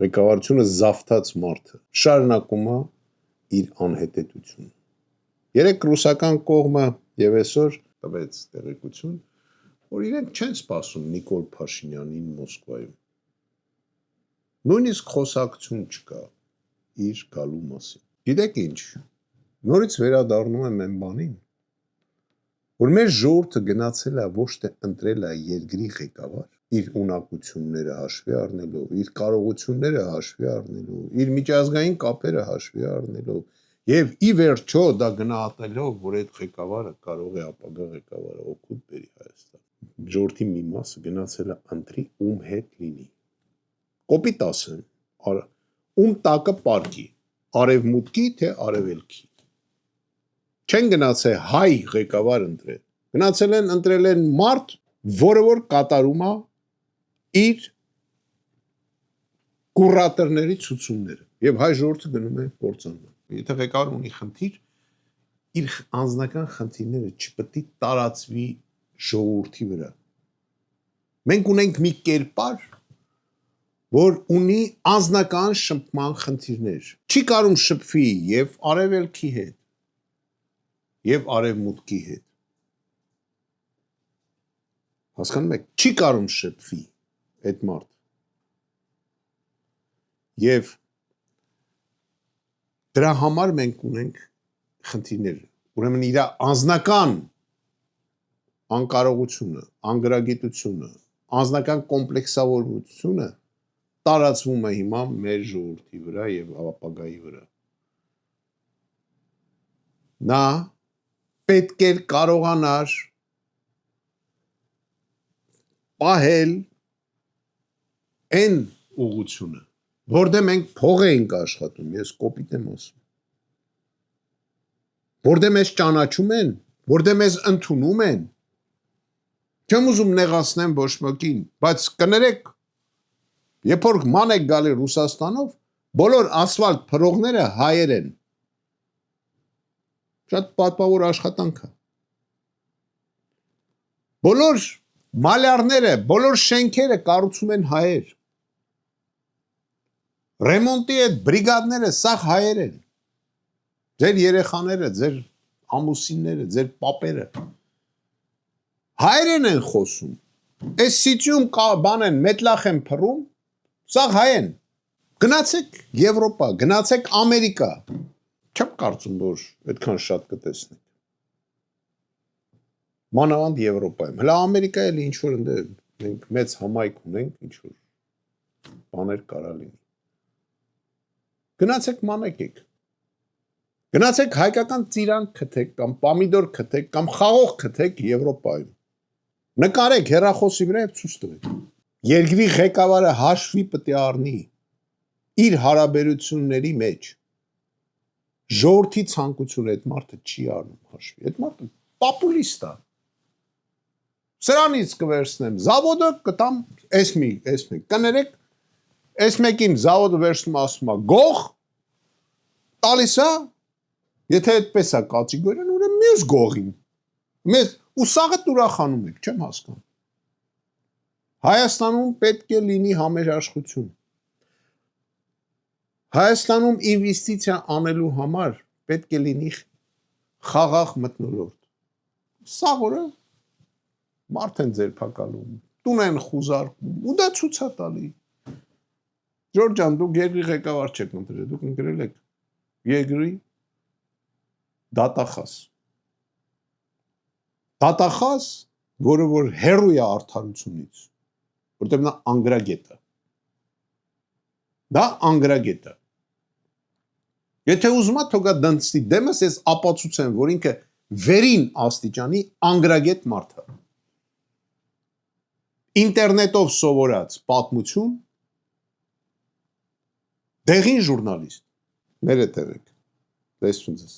Ղեկավարությունը զավթած մարդը շարունակում է իր անհետեթությունը։ Երեք ռուսական կողմը եւ այսօր տվեց տեղեկություն, որ իրենք չեն սպասում Նիկոլ Փաշինյանին Մոսկվայում։ Նույնիսկ խոսակցություն չկա իր գալու մասին։ Գիտեք ինչ, նորից վերադառնում եմ այն բանին, որ մեր ժողովուրդը գնացել է ոչ թե ընտրել է երկրի ղեկավար, իր ունակությունները հաշվի առնելով, իր կարողությունները հաշվի առնելով, իր միջազգային կապերը հաշվի առնելով, եւ ի վերջո դա գնահատելով, որ այդ ղեկավարը կարող է ապագա ղեկավարը օգուտ բերի Հայաստան։ Ժողովրդի մի մասը գնացել է ընտրի ում հետ լինի։ Կոպիտ ասեմ, ում տակը պարկի, արևմուտքի թե արևելքի։ Չեն գնացել հայ ղեկավար ընտրել, գնացել են ընտրել են մարդ, որը որ կատարում է իր կուրատորների ցուցումները, եւ հայ ժողովուրդը գնում է կործանում։ Եթե ղեկավարը ունի խնդիր, իր անձնական խնդիրները չպետք է տարածվի ժողովրդի վրա։ Մենք ունենք մի կերպար, որ ունի անձնական շփման խնդիրներ։ Չի կարող շփվի եւ արևելքի հետ, եւ արևմուտքի հետ։ Հասկանում եք, չի կարող շփվի այդ մարդ։ Եվ դրա համար մենք ունենք խնդիրներ։ Ուրեմն իր անձնական անկարողությունը, անգրագիտությունը, անձնական կոմպլեքսավորությունը տարածվում է հիմա մեր ժողովրդի վրա եւ ապագայի վրա։ Նա պետք է կարողանար պահել այն ուղղությունը, որտեղ մենք փող ենք աշխատում, ես կոպիտ եմ ասում։ Որտեղ մեզ ճանաչում են, որտեղ մեզ ընդունում են։ Չեմ ուզում նեղացնեմ ոչ մեկին, բայց կներեք, երբ որ ման եք գալի Ռուսաստանով, բոլոր ասֆալտ փռողները հայեր են։ Շատ պատվավոր աշխատանք է։ Բոլոր մալյարները, բոլոր շենքերը կառուցում են հայեր։ Ռեմոնտի այդ բրիգադները սա հայեր են։ Ձեր երեխաները, ձեր ամուսինները, ձեր պապերը հայերեն են խոսում։ Այս սիթիում բան են, մետլախ են փռում, սա հայ են։ Գնացեք Եվրոպա, գնացեք Ամերիկա։ Չեմ կարծում, որ այդքան շատ կտեսնեք։ Մանավանդ Եվրոպայում։ Հələ Ամերիկայի էլ ինչ որ մենք մեծ համայնք ունենք, ինչ որ բաներ կարա լինի։ Գնացեք մանեկեք։ Գնացեք հայկական ծիրան քթեք կամ պամիդոր քթեք կամ խաղող քթեք Եվրոպայում։ Նկարեք հեռախոսի վրա եւ ցույց տվեք։ Երկրի ղեկավարը հաշվի պետք է առնի իր հարաբերությունների մեջ ժողովրդի ցանկությունը այդ մարդը չի առնում հաշվի։ Այդ մարդը պոպուլիստ է։ Սրանից կվերցնեմ զավոդը կտամ S1 կներեք S1-ին զավոդը վերցնում ասում է գող տալիս է եթե այդպես է կատեգորիան ուրեմն մյուս գողին մեզ ու սաղը ուրախանում եք չեմ հասկանում Հայաստանում պետք է լինի համերաշխություն Հայաստանում ինվեստիցիա անելու համար պետք է լինի խաղաղ մթնոլորտ սաղ օրը մարդ են ձերբակալում տուն են խուզարկում ու դա ցույց է տալի Ժորժ ջան, դուք երկրի ղեկավար չեք ընտրել, դուք ընտրել եք երկրի դատախազ։ Դատախազ, որը որ հեռու է արդարությունից, որտեղ նա անգրագետ է։ Դա անգրագետ է։ Եթե ուզում եք թողա դնցի դեմս, ես ապացուցեմ, որ ինքը վերին աստիճանի անգրագետ մարդ է։ Ինտերնետով սովորած պատմություն Դեղին ժուրնալիստ, ներետ եղեք, տեսնում ձեզ։